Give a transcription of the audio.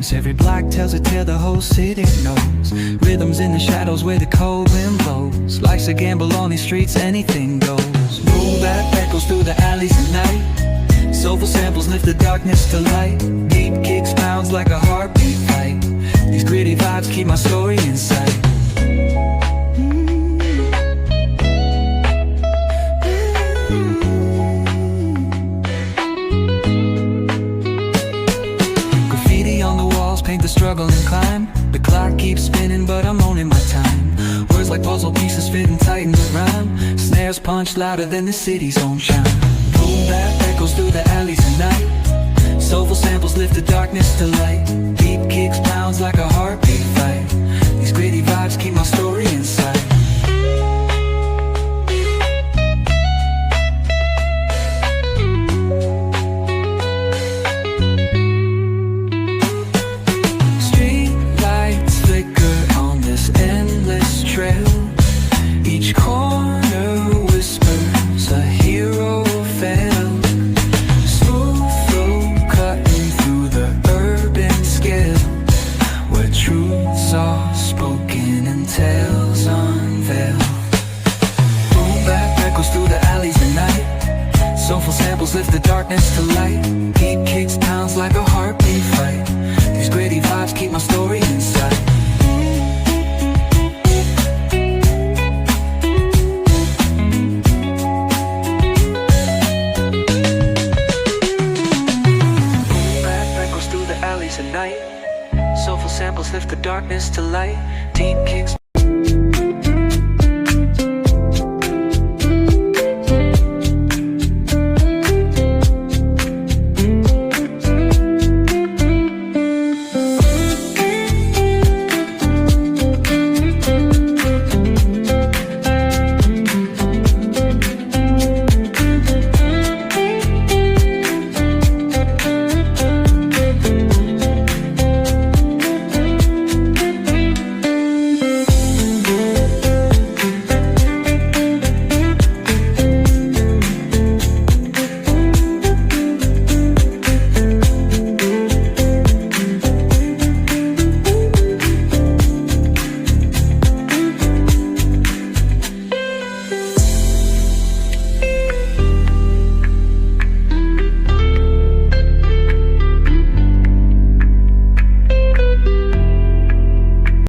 rhymes. Every block tells a tale the whole city knows. Rhythms in the shadows where the cold wind blows. Life's a gamble on these streets, anything goes. Boom bap echoes through the alleys at night. Soulful samples lift the darkness to light. Beat kicks pounds like a heartbeat fight. These gritty vibes keep my story in sight. Paint the struggle and climb. The clock keeps spinning but I'm owning my time. Words like puzzle pieces fitting tight in the rhyme. Snares punch louder than the city's own chime. Boom bap echoes through the alleys at night. Soulful samples lift the darkness to light. Beat kicks pounds like a heartbeat fight. These gritty vibes keep my story in sight. Each corner whispers a hero fell. Smooth flow cutting through the urban scale, where truths are spoken and tales unveiled. Boom bap echoes through the alleys at night. Soulful samples lift the darkness to light. Beat kicks pounds like a heartbeat fight. These gritty vibes keep my story inside. At night, soulful samples lift the darkness to light. Deep kicks